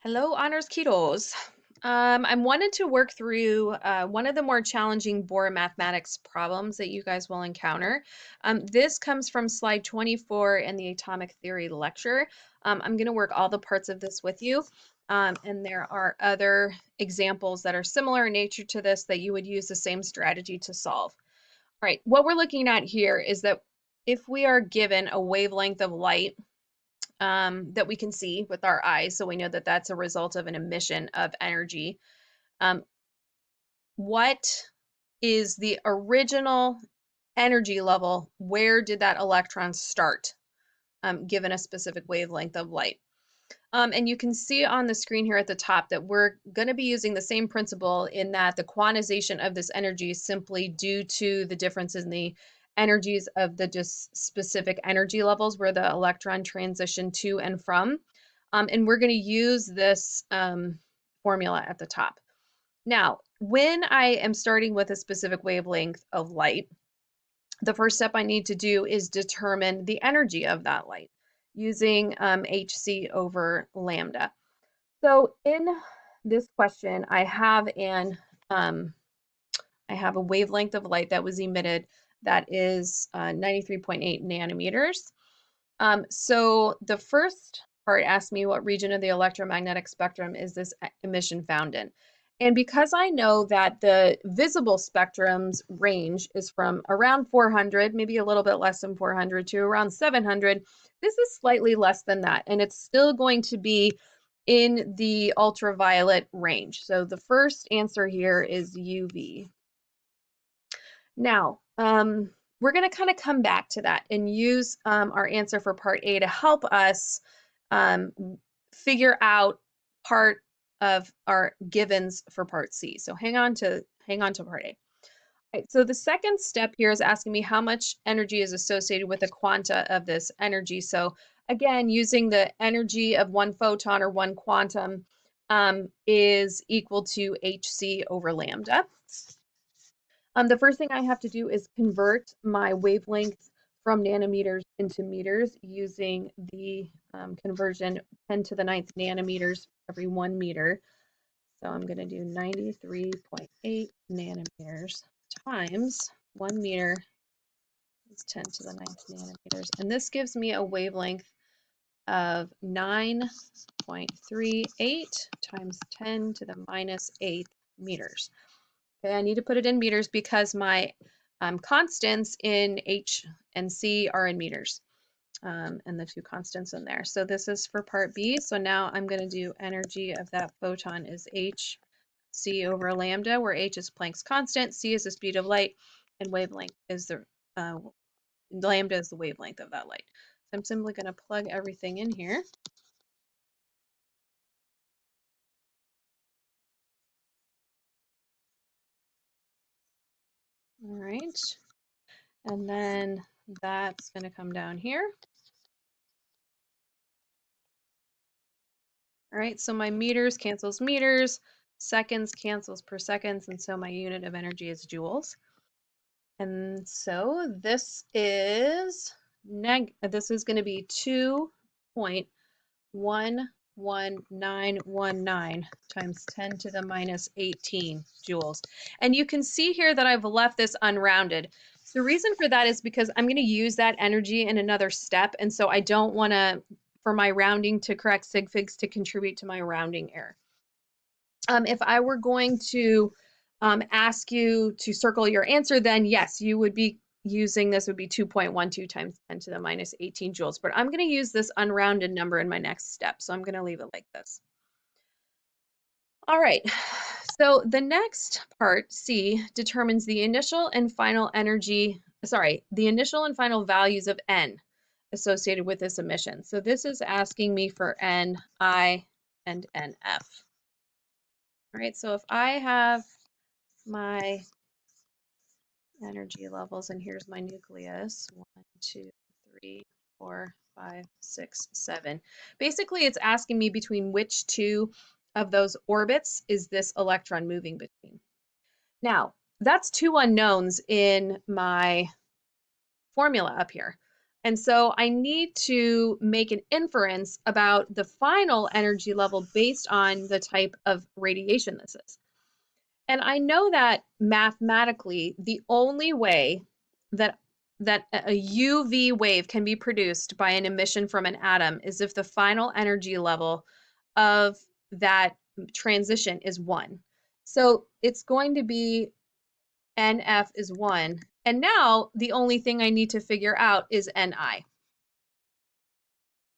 Hello, honors kiddos. I'm wanted to work through one of the more challenging Bohr mathematics problems that you guys will encounter. This comes from slide 24 in the atomic theory lecture. I'm going to work all the parts of this with you. And there are other examples that are similar in nature to this that you would use the same strategy to solve. All right, what we're looking at here is that if we are given a wavelength of light that we can see with our eyes. So we know that that's a result of an emission of energy. Um, what is the original energy level? Where did that electron start given a specific wavelength of light? And you can see on the screen here at the top that we're going to be using the same principle in that the quantization of this energy is simply due to the differences in the energies of the just specific energy levels where the electron transition to and from. And we're going to use this formula at the top. Now, when I am starting with a specific wavelength of light, the first step I need to do is determine the energy of that light using hc over lambda. So in this question, I have a wavelength of light that was emitted that is 93.8 nanometers. So the first part asks me what region of the electromagnetic spectrum is this emission found in. And because I know that the visible spectrum's range is from around 400, maybe a little bit less than 400 to around 700, this is slightly less than that. And it's still going to be in the ultraviolet range. So the first answer here is UV. Now, we're going to kind of come back to that and use our answer for part A to help us figure out part of our givens for part C. So hang on to part A. All right, so the second step here is asking me how much energy is associated with the quanta of this energy. So again, using the energy of one photon or one quantum is equal to hc over lambda. The first thing I have to do is convert my wavelength from nanometers into meters using the conversion 10 to the ninth nanometers every 1 meter. So I'm going to do 93.8 nanometers times 1 meter is 10 to the ninth nanometers. And this gives me a wavelength of 9.38 times 10 to the minus 8 meters. Okay, I need to put it in meters because my constants in H and C are in meters, and the two constants in there. So this is for part B. So now I'm going to do energy of that photon is h c over lambda, where h is Planck's constant, c is the speed of light, and wavelength is the lambda is the wavelength of that light. So I'm simply going to plug everything in here. All right, and then that's going to come down here. All right, so my meters cancels meters, seconds cancels per seconds, and so my unit of energy is joules. And so this is going to be 2.11919 times 10 to the minus 18 joules. And you can see here that I've left this unrounded. The reason for that is because I'm going to use that energy in another step, and so I don't want to for my rounding to correct sig figs to contribute to my rounding error. If I were going to ask you to circle your answer, then yes, you would be using this would be 2.12 times 10 to the minus 18 joules. But I'm going to use this unrounded number in my next step. So I'm going to leave it like this. All right. So the next part, C, determines the initial and final values of N associated with this emission. So this is asking me for N, I, and NF. All right, so if I have my energy levels, and here's my nucleus, 1, 2, 3, 4, 5, 6, 7. Basically, it's asking me between which two of those orbits is this electron moving between. Now, that's two unknowns in my formula up here. And so I need to make an inference about the final energy level based on the type of radiation this is. And I know that mathematically, the only way that a UV wave can be produced by an emission from an atom is if the final energy level of that transition is 1. So it's going to be NF is 1. And now the only thing I need to figure out is NI.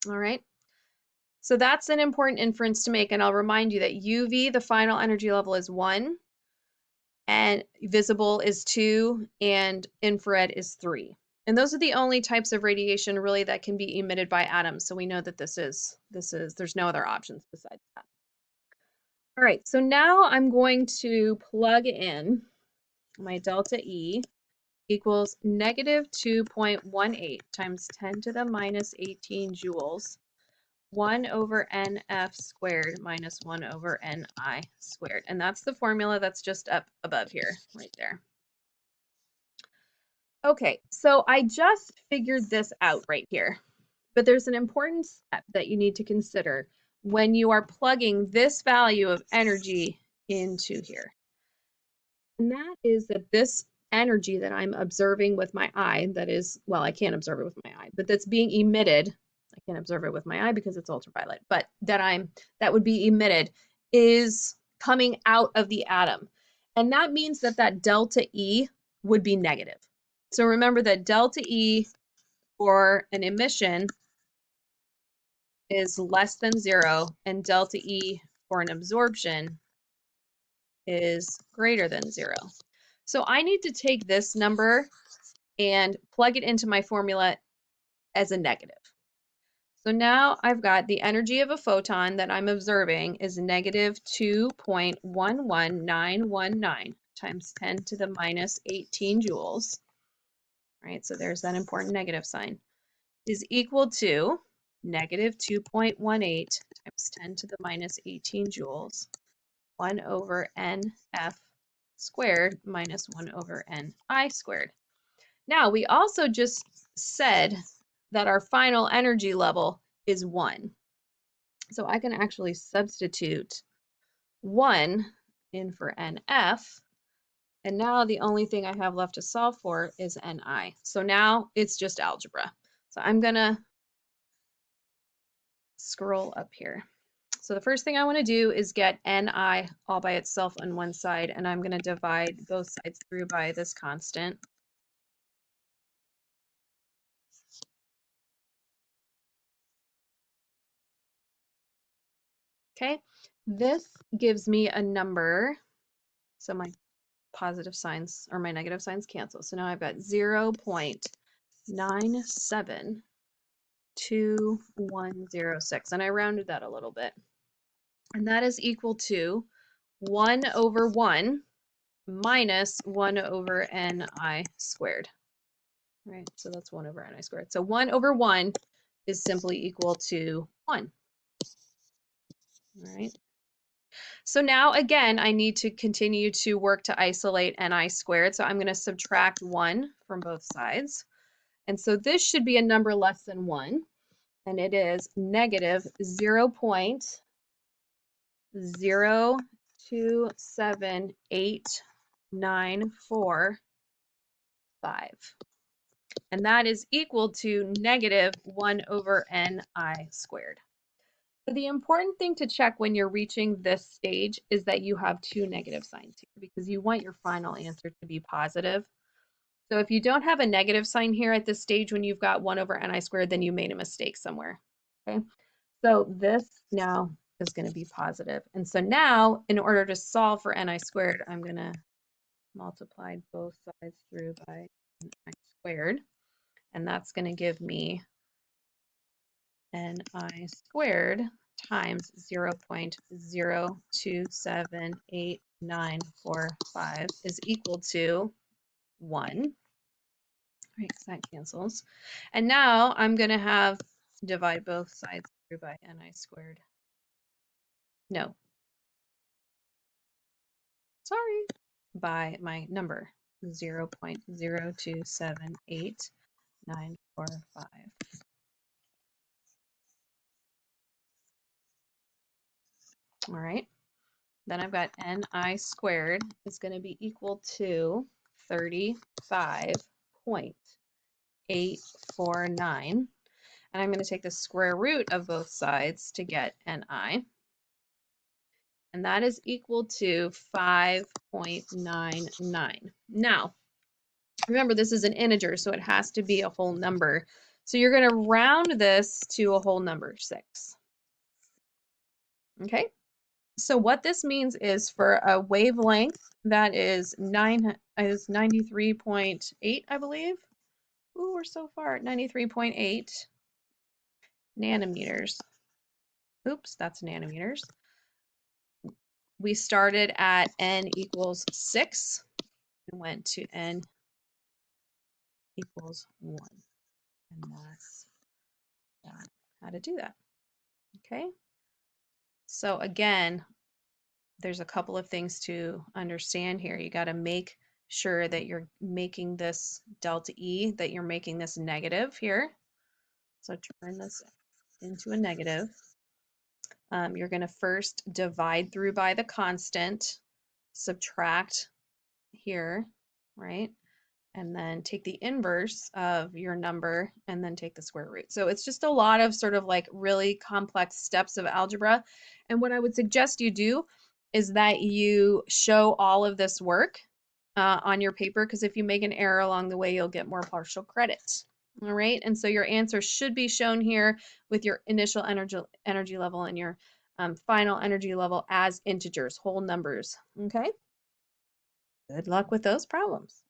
All right. So that's an important inference to make. And I'll remind you that UV, the final energy level is 1, and visible is 2, and infrared is 3. And those are the only types of radiation really that can be emitted by atoms. So we know that there's no other options besides that. All right, so now I'm going to plug in my delta E equals negative 2.18 times 10 to the minus 18 joules, 1 over NF squared minus 1 over NI squared. And that's the formula that's just up above here, right there. Okay, so I just figured this out right here, but there's an important step that you need to consider when you are plugging this value of energy into here. And that is that this energy that I'm observing with my eye, that is, well, I can't observe it with my eye, but that's being emitted, I can't observe it with my eye because it's ultraviolet, but that would be emitted is coming out of the atom. And that means that that delta E would be negative. So remember that delta E for an emission is less than 0, and delta E for an absorption is greater than 0. So I need to take this number and plug it into my formula as a negative. So now I've got the energy of a photon that I'm observing is negative 2.11919 times 10 to the minus 18 joules. Right, so there's that important negative sign, is equal to negative 2.18 times 10 to the minus 18 joules, 1 over NF squared minus 1 over NI squared. Now, we also just said that our final energy level is 1. So I can actually substitute 1 in for NF. And now the only thing I have left to solve for is NI. So now it's just algebra. So I'm going to scroll up here. So the first thing I want to do is get NI all by itself on one side, and I'm going to divide both sides through by this constant. Okay, this gives me a number. So my positive signs or my negative signs cancel. So now I've got 0.9721106, and I rounded that a little bit. And that is equal to 1 over 1 minus 1 over NI squared. Right, so that's 1 over NI squared. So 1 over 1 is simply equal to 1. All right. So now again, I need to continue to work to isolate NI squared. So I'm going to subtract 1 from both sides. And so this should be a number less than 1. And it is negative 0.027894. And that is equal to negative 1 over NI squared. So the important thing to check when you're reaching this stage is that you have 2 negative signs here because you want your final answer to be positive. So if you don't have a negative sign here at this stage when you've got 1 over NI squared, then you made a mistake somewhere. Okay, so this now is going to be positive. And so now, in order to solve for NI squared, I'm going to multiply both sides through by NI squared. And that's going to give me NI squared times 0.027894 is equal to 1. Right, so that cancels. And now I'm going to have divide both sides through by NI squared. No. Sorry. By my number, 0.027894. 0.945. All right. Then I've got Ni squared is going to be equal to 35.849. And I'm going to take the square root of both sides to get Ni. And that is equal to 5.99. Now, remember, this is an integer, so it has to be a whole number. So you're going to round this to a whole number, 6. Okay? So what this means is for a wavelength that is 93.8, I believe. Ooh, we're so far. 93.8 nanometers. Oops, that's nanometers. We started at n equals 6 and went to n equals 1. And that's that. How to do that. Okay. So again, there's a couple of things to understand here. You got to make sure that you're making this delta E, that you're making this negative here. So turn this into a negative. You're going to first divide through by the constant, subtract here, right? And then take the inverse of your number and then take the square root. So it's just a lot of sort of like really complex steps of algebra. And what I would suggest you do is that you show all of this work on your paper, because if you make an error along the way, you'll get more partial credit. All right, and so your answer should be shown here with your initial energy level and your final energy level as integers, whole numbers. Okay, good luck with those problems.